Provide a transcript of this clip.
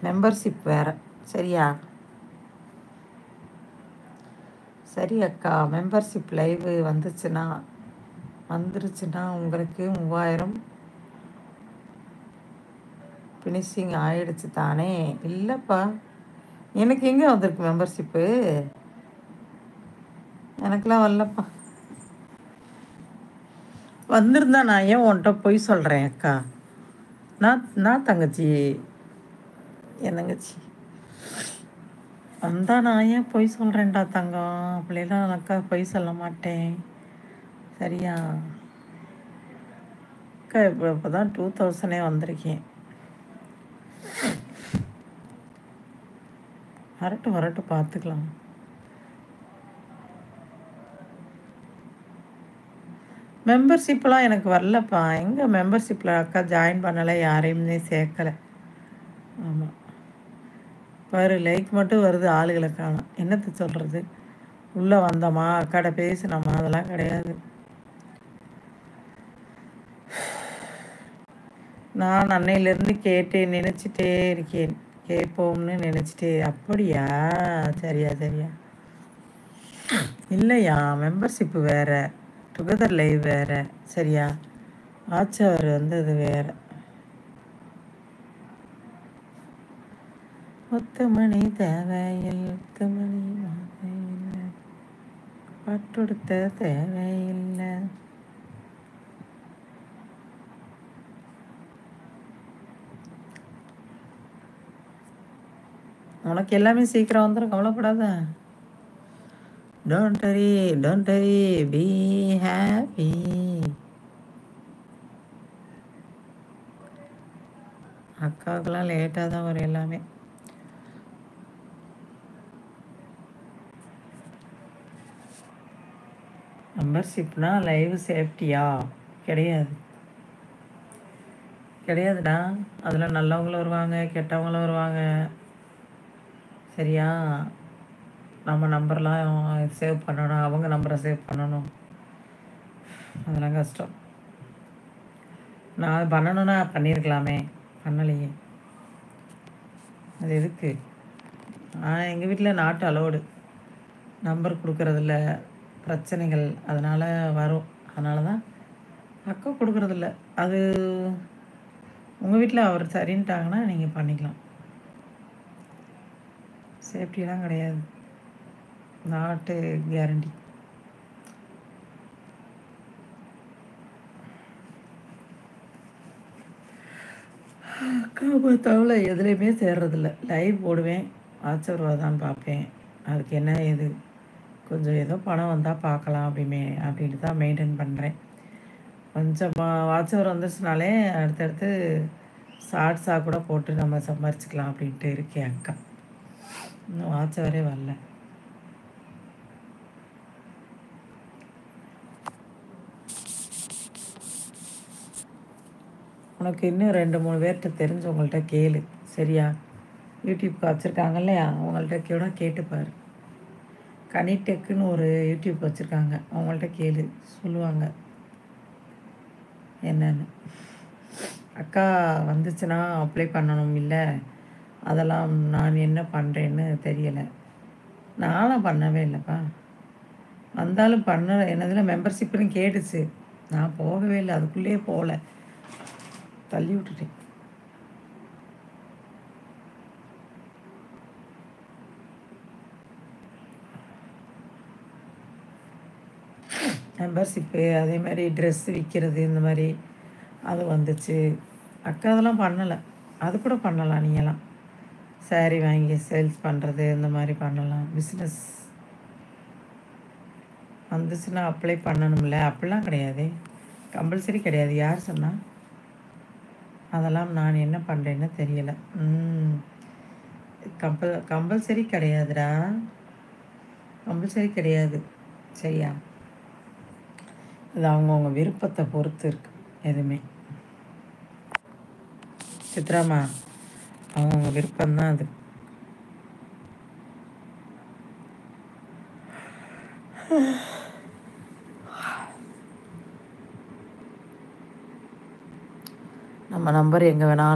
Membership வேறு. சரியா? சரி அக்கா, மெம்பர்ஷிப் லைவு வந்துருச்சுன்னா உங்களுக்கு 3000 ஃபினிஷிங் ஆயிடுச்சு தானே? இல்லைப்பா, எனக்கு எங்கே வந்திருக்கு மெம்பர்ஷிப்பு? எனக்கெலாம் வரலப்பா. வந்திருந்தா நான் ஏன் உன்கிட்ட போய் சொல்கிறேன் அக்கா? நான் தங்கச்சி, என் தங்கச்சி வந்தா நான் ஏன் பொய் சொல்கிறேன்டா தங்கம்? அப்படிலாம் அக்கா பொய் சொல்ல மாட்டேன். சரியா அக்கா? இப்போ தான் 2000 வந்திருக்கேன். வரட்டும் பார்த்துக்கலாம். மெம்பர்ஷிப்லாம் எனக்கு வரலப்பா. எங்கே மெம்பர்ஷிப்பில் அக்கா ஜாயின் பண்ணலை, யாரையுமே சேர்க்கலை. ஆமாம், பாரு லைக் மட்டும் வருது, ஆளுகளை காணும். என்னத்தை சொல்கிறது? உள்ளே வந்தோமா, அக்காட பேசினோமா, அதெல்லாம் கிடையாது. நான் அன்னையிலேருந்து நினச்சிட்டே இருக்கேன், கேட்போம்னு நினச்சிட்டே. அப்படியா? சரியா? இல்லையா, மெம்பர்ஷிப்பு வேறு, டுகெதர் லைவ் வேறு. சரியா? ஆச்சவர் அது வேறு. 10 மணி தேவையில் 10 மணி இல்லை, பட்டொடுத்த தேவையில்லை. உனக்கு எல்லாமே சீக்கிரம் வந்துடும், கவலைப்படாத. Don't worry, be happy. அக்காவுக்கெல்லாம் லேட்டாக தான் வரும் எல்லாமே. மெம்பர்ஷிப்னா லைவ் சேஃப்டியா? கிடையாதுடா. அதில் நல்லவங்களும் வருவாங்க, கெட்டவங்களும் வருவாங்க. சரியா? நம்ம நம்பர்லாம் சேவ் பண்ணணும், அவங்க நம்பரை சேவ் பண்ணணும், அதெல்லாம் கஷ்டம். நான் பண்ணணுன்னா பண்ணியிருக்கலாமே, பண்ணலையே. அது எதுக்கு? எங்கள் வீட்டில் நாட் அலோடு, நம்பர் கொடுக்கறதில்ல, பிரச்சனைகள், அதனால் வரும். அதனால தான் அக்கா கொடுக்குறதில்ல. அது உங்கள் வீட்டில் அவர் சரின்ட்டாங்கன்னா நீங்கள் பண்ணிக்கலாம். சேஃப்டிலாம் கிடையாது, நாட்டு கேரண்டி. அக்கா பார்த்தாவில் எதுலேயுமே சேர்றதில்ல. லைவ் போடுவேன், ஆச்சரியவாதான்னு பார்ப்பேன். அதுக்கு என்ன ஏது கொஞ்சம் ஏதோ பணம் வந்தால் பார்க்கலாம் அப்படின்ட்டு தான் மெயின்டைன் பண்ணுறேன். கொஞ்சம் வாட்சவர் வந்துச்சுனாலே அடுத்தடுத்து ஷார்ட்ஸாக கூட போட்டு நம்ம சம்பாரிச்சிக்கலாம் அப்படின்ட்டு இருக்கேன் அக்கா. இன்னும் வாட்சவரே வரல. உனக்கு இன்னும் 2-3 பேர்கிட்ட தெரிஞ்சவங்கள்ட்ட கேளு. சரியா? யூடியூப்க்கு வச்சுருக்காங்க இல்லையா, அவங்கள்ட்ட கூட கேட்டுப்பார். கனிடெக்குன்னு ஒரு யூடியூப் வச்சுருக்காங்க, அவங்கள்ட்ட கேளு, சொல்லுவாங்க என்னன்னு. அக்கா வந்துச்சுன்னா அப்ளை பண்ணணும். இல்லை, அதெல்லாம் நான் என்ன பண்ணுறேன்னு தெரியலை. நானும் பண்ணவே இல்லைப்பா. வந்தாலும் என்னதில் மெம்பர்ஷிப்னு கேட்டுச்சு, நான் போகவே இல்லை, அதுக்குள்ளேயே போகல, தள்ளி விட்டுட்டேன். மெம்பர்ஷிப்பு அதே மாதிரி ட்ரெஸ்ஸு விற்கிறது, இந்த மாதிரி அது வந்துச்சு. அக்கா அதெல்லாம் பண்ணலை. அது கூட பண்ணலாம். நீங்களாம் சாரீ வாங்கி சேல்ஸ் பண்ணுறது, இந்த மாதிரி பண்ணலாம். பிஸ்னஸ் வந்துச்சுன்னா அப்ளை பண்ணணும்ல, அப்படிலாம் கிடையாது, கம்பல்சரி கிடையாது. யார் சொன்னால்? அதெல்லாம் நான் என்ன பண்ணுறேன்னு தெரியலை. கம்பல்சரி கிடையாதுடா, கம்பல்சரி கிடையாது. சரியா? அது அவங்கவுங்க விருப்பத்தை பொறுத்து இருக்கு எதுவுமே. சித்ராமா, அவங்கவுங்க விருப்பம்தான் அது. நம்ம நம்பர் எங்கே வேணாலும்